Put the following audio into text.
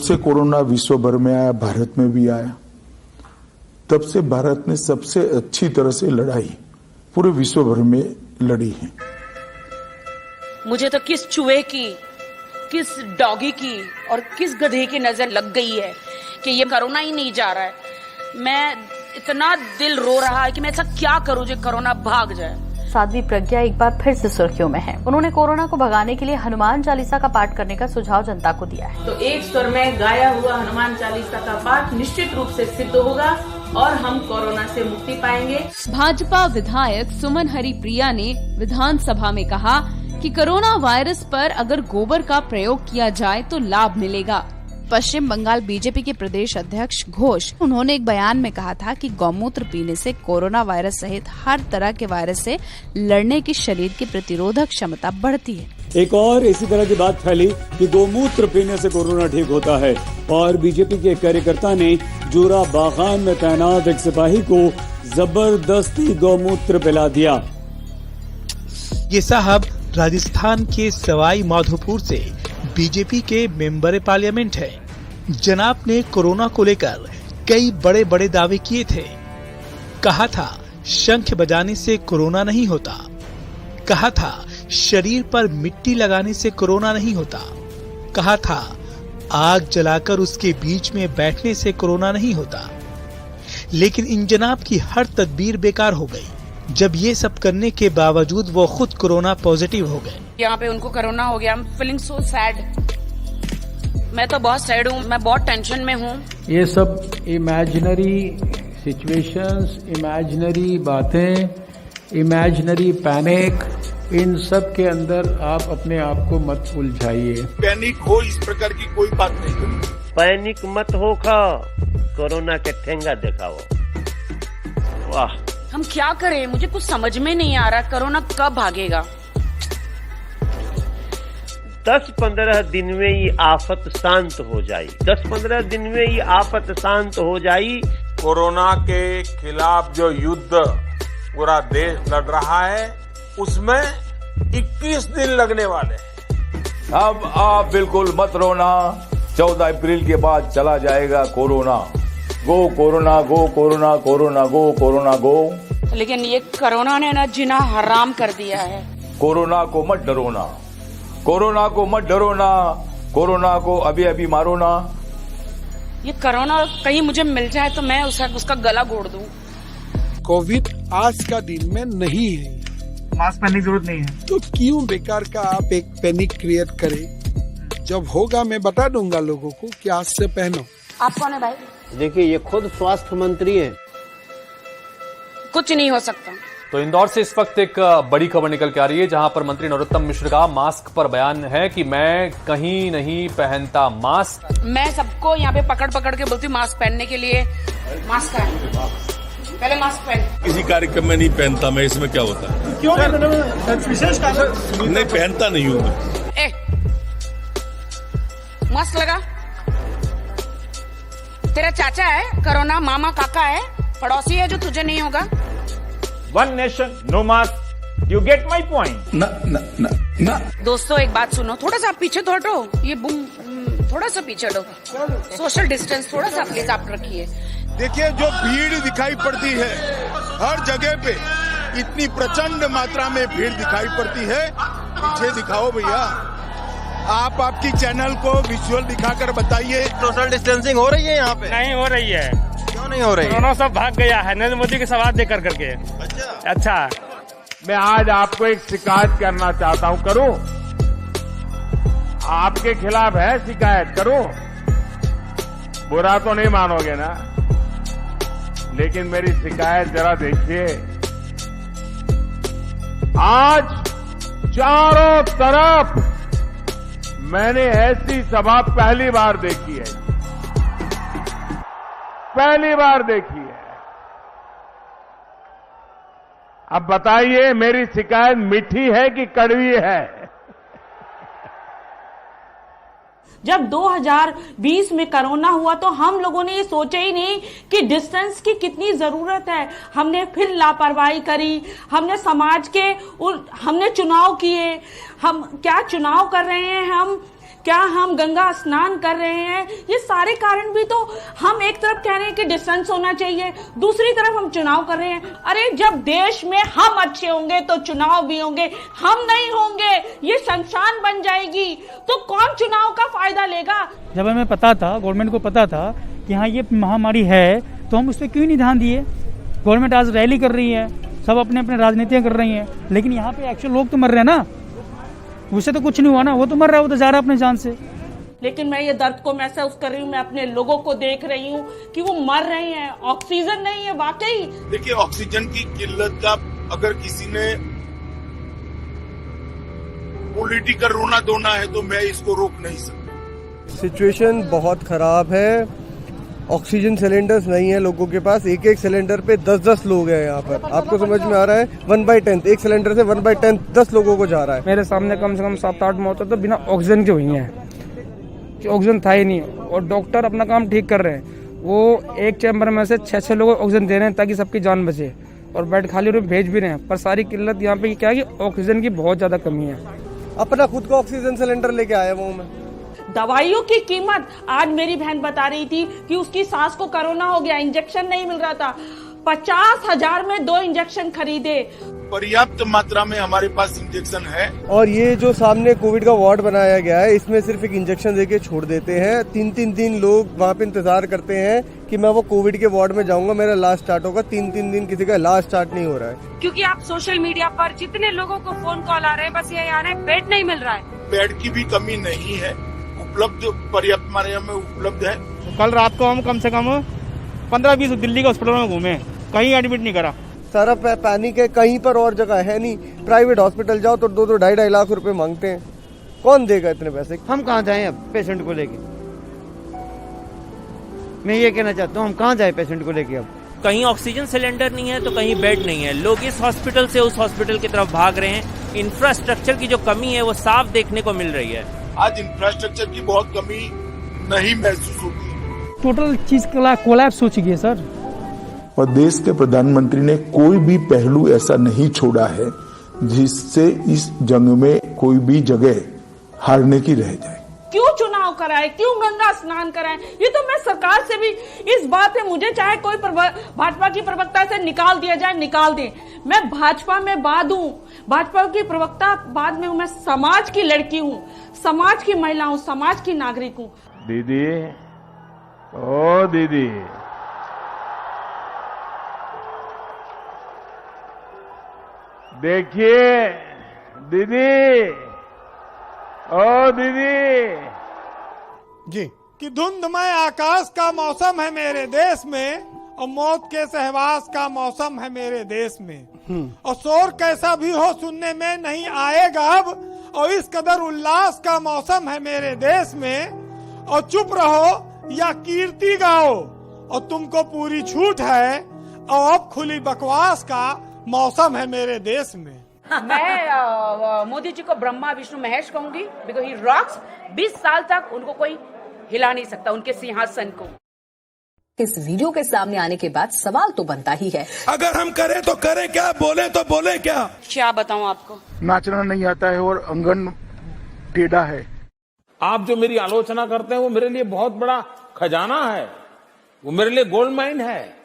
से कोरोना विश्व भर में आया, भारत में भी आया, तब से भारत ने सबसे अच्छी तरह से लड़ाई पूरे विश्व भर में लड़ी है। मुझे तो किस चूहे की, किस डॉगी की और किस गधे की नजर लग गई है कि ये कोरोना ही नहीं जा रहा है। मैं इतना दिल रो रहा है कि मैं ऐसा क्या करूं जो कोरोना भाग जाए। साध्वी प्रज्ञा एक बार फिर से सुर्खियों में है। उन्होंने कोरोना को भगाने के लिए हनुमान चालीसा का पाठ करने का सुझाव जनता को दिया है। तो एक स्वर में गाया हुआ हनुमान चालीसा का पाठ निश्चित रूप से सिद्ध होगा और हम कोरोना से मुक्ति पाएंगे। भाजपा विधायक सुमन हरिप्रिया ने विधानसभा में कहा कि कोरोना वायरस पर अगर गोबर का प्रयोग किया जाए तो लाभ मिलेगा। पश्चिम बंगाल बीजेपी के प्रदेश अध्यक्ष घोष, उन्होंने एक बयान में कहा था कि गौमूत्र पीने से कोरोना वायरस सहित हर तरह के वायरस से लड़ने की शरीर की प्रतिरोधक क्षमता बढ़ती है। एक और इसी तरह की बात फैली कि गौमूत्र पीने से कोरोना ठीक होता है और बीजेपी के कार्यकर्ता ने जोरा बागान में तैनात एक सिपाही को जबरदस्ती गौमूत्र पिला दिया। ये साहब राजस्थान के सवाई माधोपुर से बीजेपी के मेंबर पार्लियामेंट है। जनाब ने कोरोना को लेकर कई बड़े बड़े दावे किए थे। कहा था शंख बजाने से कोरोना नहीं होता, कहा था शरीर पर मिट्टी लगाने से कोरोना नहीं होता, कहा था आग जलाकर उसके बीच में बैठने से कोरोना नहीं होता। लेकिन इन जनाब की हर तदबीर बेकार हो गई जब ये सब करने के बावजूद वो खुद कोरोना पॉजिटिव हो गए। यहाँ पे उनको कोरोना हो गया। Feeling so sad. मैं तो बहुत सैड हूँ, मैं बहुत टेंशन में हूँ। ये सब इमेजिनरी सिचुएशंस, इमेजिनरी बातें, इमेजिनरी पैनिक, इन सब के अंदर आप अपने आप को मत उलझाइए। पैनिक हो इस प्रकार की कोई बात नहीं। पैनिक मत हो, कोरोना के ठेंगा दिखाओ। वाह, हम क्या करें, मुझे कुछ समझ में नहीं आ रहा। कोरोना कब भागेगा? 10-15 दिन में ये आफत शांत हो जाए। 10-15 दिन में ये आफत शांत हो जाए। कोरोना के खिलाफ जो युद्ध पूरा देश लड़ रहा है उसमें 21 दिन लगने वाले हैं। अब आप बिल्कुल मत रोना, 14 अप्रैल के बाद चला जाएगा कोरोना। गो कोरोना, गो कोरोना, कोरोना गो, कोरोना गो। लेकिन ये कोरोना ने ना जीना हराम कर दिया है। कोरोना को मत डरोना, कोरोना को मत डरोना, कोरोना को अभी अभी मारो ना। ये कोरोना कहीं मुझे मिल जाए तो मैं उसका गला घोड़ दूं। कोविड आज का दिन में नहीं है, मास्क पहनने की जरूरत नहीं है, तो क्यों बेकार का आप एक पैनिक क्रिएट करें। जब होगा मैं बता दूंगा लोगों को कि आज से पहनो। आप कौन है भाई? देखिए, ये खुद स्वास्थ्य मंत्री हैं। कुछ नहीं हो सकता। तो इंदौर से इस वक्त एक बड़ी खबर निकल के आ रही है जहां पर मंत्री नरोत्तम मिश्र का मास्क पर बयान है कि मैं कहीं नहीं पहनता मास्क। मैं सबको यहाँ पे पकड़ पकड़ के बोलती हूँ मास्क पहनने के लिए। मास्क पहले मास्क पहन। किसी कार्यक्रम में नहीं पहनता मैं, इसमें क्या होता है? क्यों विशेष नहीं पहनता नहीं हूँ मैं। मास्क लगा। तेरा चाचा है कोरोना, मामा काका है, पड़ोसी है जो तुझे नहीं होगा। One nation, no mask. You get my point? ना। दोस्तों एक बात सुनो, थोड़ा सा पीछे तो हटो। ये बुम थोड़ा सा पीछे हटो। सोशल डिस्टेंस थोड़ा सा प्लीज आप रखिए। देखिए, जो भीड़ दिखाई पड़ती है हर जगह पे, इतनी प्रचंड मात्रा में भीड़ दिखाई पड़ती है। पीछे दिखाओ भैया, आप आपकी चैनल को विजुअल दिखाकर बताइए। सोशल डिस्टेंसिंग हो रही है यहाँ पे? नहीं हो रही है। क्यों नहीं हो रही? कोरोना सब भाग गया है नरेंद्र मोदी के सवाल दे कर करके। अच्छा, मैं आज आपको एक शिकायत करना चाहता हूँ। करूँ? आपके खिलाफ है शिकायत, करूँ? बुरा तो नहीं मानोगे ना? लेकिन मेरी शिकायत जरा देखिए। आज चारों तरफ मैंने ऐसी सभा पहली बार देखी है, पहली बार देखी है। अब बताइए, मेरी शिकायत मीठी है कि कड़वी है? जब 2020 में कोरोना हुआ तो हम लोगों ने ये सोचा ही नहीं कि डिस्टेंस की कितनी जरूरत है। हमने फिर लापरवाही करी, हमने समाज के हमने चुनाव किए। हम क्या चुनाव कर रहे हैं हम क्या हम गंगा स्नान कर रहे हैं? ये सारे कारण भी तो हम एक तरफ कह रहे हैं कि डिस्टेंस होना चाहिए, दूसरी तरफ हम चुनाव कर रहे हैं। अरे जब देश में हम अच्छे होंगे तो चुनाव भी होंगे, हम नहीं होंगे ये शमशान बन जाएगी, तो कौन चुनाव का फायदा लेगा? जब हमें पता था, गवर्नमेंट को पता था कि हाँ ये महामारी है, तो हम उस पर क्यों नहीं ध्यान दिए? गवर्नमेंट आज रैली कर रही है, सब अपने अपने राजनीतियां कर रही हैं, लेकिन यहाँ पे एक्चुअल लोग तो मर रहे हैं ना, उससे तो कुछ नहीं हुआ ना, वो तो मर रहा है, वो तो जा रहा है अपने जान से। लेकिन मैं ये दर्द को महसूस कर रही हूँ, मैं अपने लोगों को देख रही हूँ कि वो मर रहे हैं, ऑक्सीजन नहीं है। वाकई देखिए, ऑक्सीजन की किल्लत का अगर किसी ने पॉलिटिकल रोना धोना है तो मैं इसको रोक नहीं सकता। सिचुएशन बहुत खराब है, ऑक्सीजन सिलेंडर्स नहीं है लोगों के पास, एक एक सिलेंडर पे 10-10 लोग हैं यहाँ पर। आपको समझ में आ रहा है? 1/10 एक सिलेंडर से 1/10 10 लोगों को जा रहा है। मेरे सामने कम से कम 7-8 मौतें तो बिना ऑक्सीजन की हुई हैं, कि ऑक्सीजन था ही नहीं, और डॉक्टर अपना काम ठीक कर रहे हैं। वो एक चैम्बर में से 6-6 लोगों को ऑक्सीजन दे रहे हैं ताकि सबकी जान बचे, और बेड खाली रूप भेज भी रहे हैं। पर सारी किल्लत यहाँ पे क्या है कि ऑक्सीजन की बहुत ज्यादा कमी है। अपना खुद का ऑक्सीजन सिलेंडर लेके आया वो मैं। दवाइयों की कीमत, आज मेरी बहन बता रही थी कि उसकी सास को कोरोना हो गया, इंजेक्शन नहीं मिल रहा था, 50,000 में 2 इंजेक्शन खरीदे। पर्याप्त मात्रा में हमारे पास इंजेक्शन है। और ये जो सामने कोविड का वार्ड बनाया गया है, इसमें सिर्फ एक इंजेक्शन देके छोड़ देते हैं। 3-3 दिन लोग वहाँ पे इंतजार करते हैं कि मैं वो कोविड के वार्ड में जाऊंगा, मेरा इलाज स्टार्ट होगा। 3-3 दिन किसी का इलाज स्टार्ट नहीं हो रहा है। क्योंकि आप सोशल मीडिया पर जितने लोगों को फोन कॉल आ रहे हैं, बस ये आ रहे हैं बेड नहीं मिल रहा है। बेड की भी कमी नहीं है, उपलब्ध पर्याप्त मात्रा में उपलब्ध है। कल रात को हम कम से कम 15-20 दिल्ली के हॉस्पिटल में घूमे, कहीं एडमिट नहीं करा। सारा पैनिक है, कहीं पर और जगह है नहीं। प्राइवेट हॉस्पिटल जाओ तो 2-2-2.5 लाख रुपए मांगते हैं, कौन देगा इतने पैसे? हम कहाँ जाएं अब पेशेंट को लेके? मैं ये कहना चाहता हूँ, हम कहाँ जाएं पेशेंट को लेके? अब कहीं ऑक्सीजन सिलेंडर नहीं है तो कहीं बेड नहीं है, लोग इस हॉस्पिटल से उस हॉस्पिटल की तरफ भाग रहे हैं। इंफ्रास्ट्रक्चर की जो कमी है वो साफ देखने को मिल रही है। आज इंफ्रास्ट्रक्चर की बहुत कमी नहीं महसूस होती। टोटल चीज कोलैप्स हो चुकी है सर। और देश के प्रधानमंत्री ने कोई भी पहलू ऐसा नहीं छोड़ा है जिससे इस जंग में कोई भी जगह हारने की रह जाए। क्यों चुनाव कराए, क्यों गंगा स्नान कराए? ये तो मैं सरकार से भी इस बात पे, मुझे चाहे कोई भाजपा की प्रवक्ता से निकाल दिया जाए, निकाल दे। मैं भाजपा में बाद हूँ, भाजपा की प्रवक्ता बाद में हूँ। मैं समाज की लड़की हूँ, समाज की महिला हूँ, समाज की नागरिक हूँ। दीदी, ओ दीदी, देखिए दीदी, ओ दीदी जी, कि धुंधमय आकाश का मौसम है मेरे देश में, और मौत के सहवास का मौसम है मेरे देश में। और शोर कैसा भी हो सुनने में नहीं आएगा अब, और इस कदर उल्लास का मौसम है मेरे देश में। और चुप रहो या कीर्ति गाओ, और तुमको पूरी छूट है, और अब खुली बकवास का मौसम है मेरे देश में। मैं मोदी जी को ब्रह्मा विष्णु महेश कहूंगी, बिकॉज ही रॉक्स। 20 साल तक उनको कोई हिला नहीं सकता, उनके सिंहासन को। इस वीडियो के सामने आने के बाद सवाल तो बनता ही है, अगर हम करें तो करें क्या, बोले तो बोले क्या? क्या बताऊं आपको, नाचना नहीं आता है और अंगन टेढ़ा है। आप जो मेरी आलोचना करते हैं वो मेरे लिए बहुत बड़ा खजाना है, वो मेरे लिए गोल्ड माइन है।